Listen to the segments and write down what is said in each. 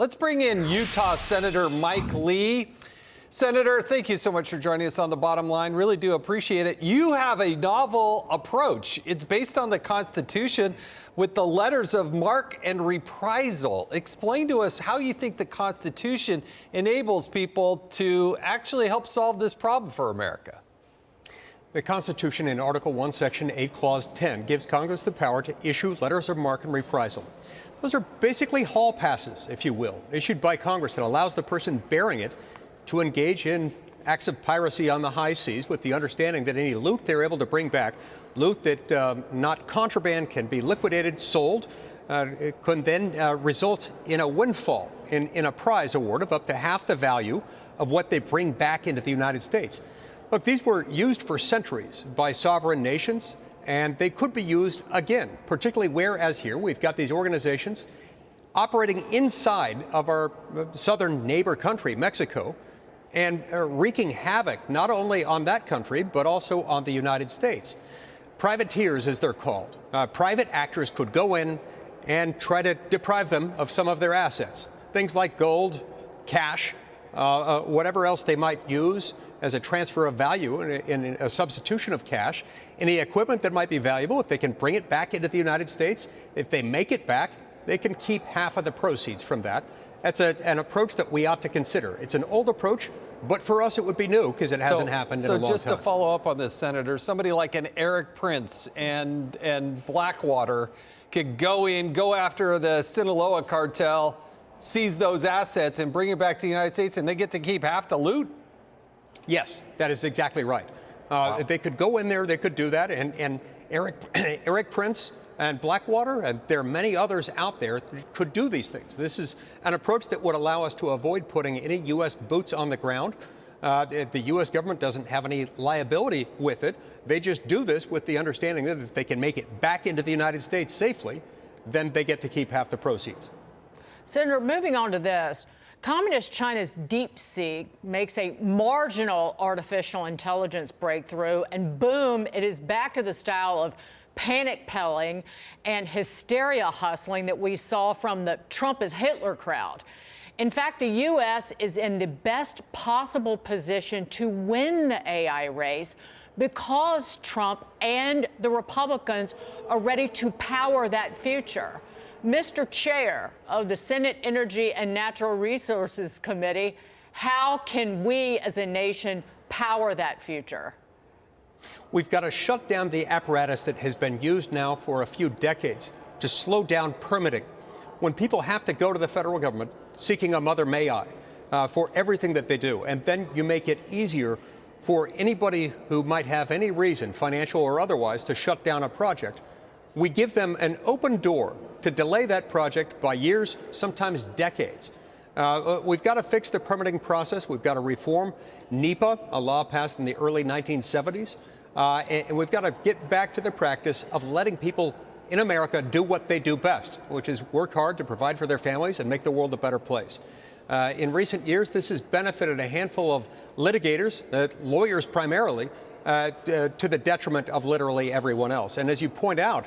Let's bring in Utah Senator Mike Lee. Senator, thank you so much for joining us on The Bottom Line. Really do appreciate it. You have a novel approach. It's based on the Constitution with the letters of marque and reprisal. Explain to us how you think the Constitution enables people to actually help solve this problem for America. The Constitution in Article 1, Section 8, Clause 10 gives Congress the power to issue letters of marque and reprisal. Those are basically hall passes, if you will, issued by Congress that allows the person bearing it to engage in acts of piracy on the high seas with the understanding that any loot they're able to bring back, loot that not contraband, can be liquidated, sold, it could then result in a windfall, in a prize award of up to half the value of what they bring back into the United States. Look, these were used for centuries by sovereign nations, and they could be used again, particularly whereas here we've got these organizations operating inside of our southern neighbor country, Mexico, and wreaking havoc not only on that country, but also on the United States. Privateers, as they're called. Private actors could go in and try to deprive them of some of their assets. Things like gold, cash, whatever else they might use as a transfer of value in a substitution of cash. Any equipment that might be valuable, if they can bring it back into the United States, if they make it back, they can keep half of the proceeds from that. That's an approach that we ought to consider. It's an old approach, but for us it would be new because it hasn't happened in a long time. So just to follow up on this, Senator, somebody like an Eric Prince and Blackwater could go after the Sinaloa cartel, seize those assets and bring it back to the United States, and they get to keep half the loot? Yes, that is exactly right. Wow. They could go in there, they could do that, and Eric Prince and Blackwater, and there are many others out there that could do these things. This is an approach that would allow us to avoid putting any U.S. boots on the ground. The U.S. government doesn't have any liability with it. They just do this with the understanding that if they can make it back into the United States safely, then they get to keep half the proceeds. Senator, moving on to this. Communist China's DeepSeek makes a marginal artificial intelligence breakthrough, and boom, it is back to the style of panic pelling and hysteria hustling that we saw from the Trump is Hitler crowd. In fact, the U.S. is in the best possible position to win the AI race because Trump and the Republicans are ready to power that future. Mr. Chair of the Senate Energy and Natural Resources Committee, how can we as a nation power that future? We've got to shut down the apparatus that has been used now for a few decades to slow down permitting. When people have to go to the federal government seeking a mother may I for everything that they do, and then you make it easier for anybody who might have any reason, financial or otherwise, to shut down a project, we give them an open door to delay that project by years, sometimes decades. We've got to fix the permitting process. We've got to reform NEPA, a law passed in the early 1970s. And we've got to get back to the practice of letting people in America do what they do best, which is work hard to provide for their families and make the world a better place. In recent years, this has benefited a handful of litigators, lawyers primarily, to the detriment of literally everyone else. And as you point out,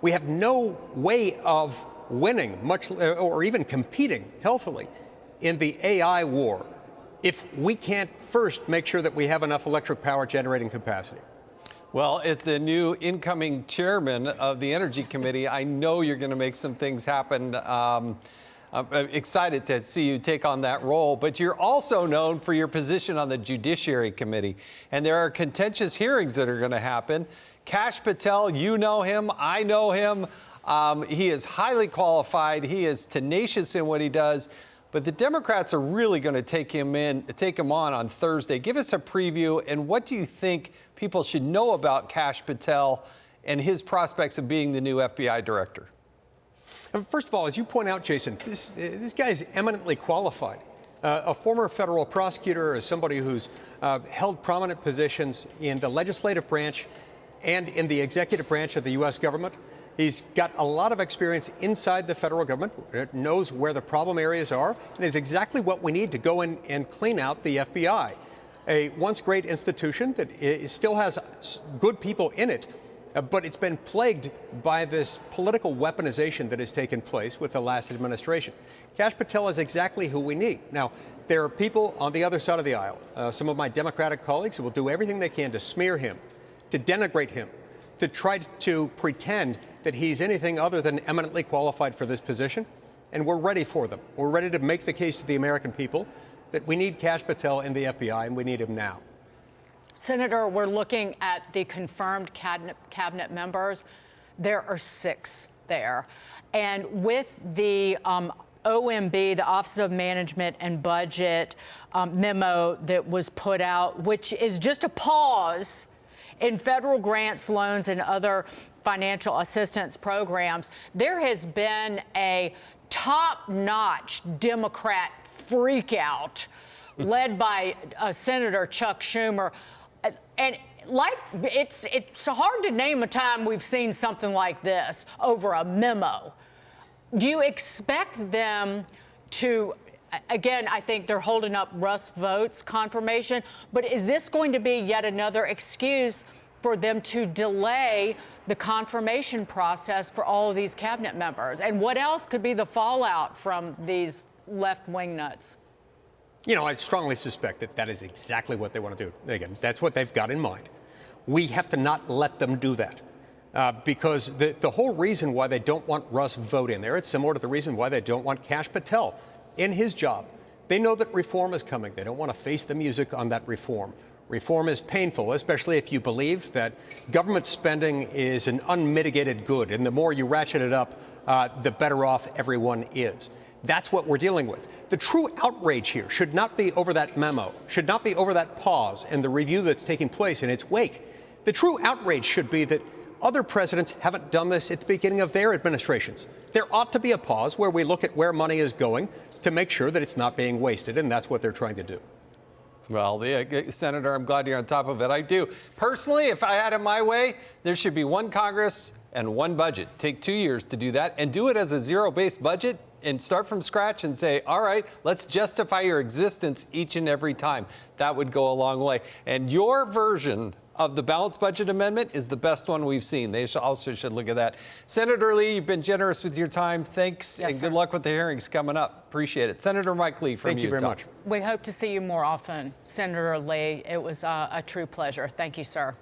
we have no way of winning, much or even competing healthily in the AI war if we can't first make sure that we have enough electric power generating capacity. Well, as the new incoming chairman of the Energy Committee, I know you're going to make some things happen. I'm excited to see you take on that role, but you're also known for your position on the Judiciary Committee, and there are contentious hearings that are going to happen. Kash Patel, you know him, I know him. He is highly qualified. He is tenacious in what he does. But the Democrats are really going to take him on Thursday. Give us a preview, and what do you think people should know about Kash Patel and his prospects of being the new FBI director? First of all, as you point out, Jason, this guy is eminently qualified. A former federal prosecutor, somebody who's held prominent positions in the legislative branch and in the executive branch of the U.S. government. He's got a lot of experience inside the federal government, knows where the problem areas are, and is exactly what we need to go in and clean out the FBI. A once great institution that still has good people in it, But it's been plagued by this political weaponization that has taken place with the last administration. Kash Patel is exactly who we need. Now, there are people on the other side of the aisle, some of my Democratic colleagues, who will do everything they can to smear him, to denigrate him, to try to pretend that he's anything other than eminently qualified for this position. And we're ready for them. We're ready to make the case to the American people that we need Kash Patel in the FBI, and we need him now. Senator, we're looking at the confirmed cabinet members. There are 6 there. And with the OMB, the Office of Management and Budget memo that was put out, which is just a pause in federal grants, loans, and other financial assistance programs, there has been a top-notch Democrat freakout led by Senator Chuck Schumer. And it's hard to name a time we've seen something like this over a memo. Do you expect them to, again, I think they're holding up Russ Vote's confirmation, but is this going to be yet another excuse for them to delay the confirmation process for all of these cabinet members? And what else could be the fallout from these left-wing nuts? You know, I strongly suspect that that is exactly what they want to do. Again, that's what they've got in mind. We have to not let them do that. Because the whole reason why they don't want Russ Vote in there, it's similar to the reason why they don't want Kash Patel in his job. They know that reform is coming. They don't want to face the music on that reform. Reform is painful, especially if you believe that government spending is an unmitigated good, and the more you ratchet it up, the better off everyone is. That's what we're dealing with. The true outrage here should not be over that memo, should not be over that pause and the review that's taking place in its wake. The true outrage should be that other presidents haven't done this at the beginning of their administrations. There ought to be a pause where we look at where money is going to make sure that it's not being wasted, and that's what they're trying to do. Well, Senator, I'm glad you're on top of it. I do. Personally, if I had it my way, there should be one Congress and one budget. Take 2 years to do that and do it as a zero-based budget and start from scratch and say, all right, let's justify your existence each and every time. That would go a long way. And your version of the balanced budget amendment is the best one we've seen. They also should look at that. Senator Lee, you've been generous with your time. Thanks, yes, and good luck with the hearings coming up. Appreciate it. Senator Mike Lee from Utah. Thank you very much. We hope to see you more often, Senator Lee. It was a true pleasure. Thank you, sir.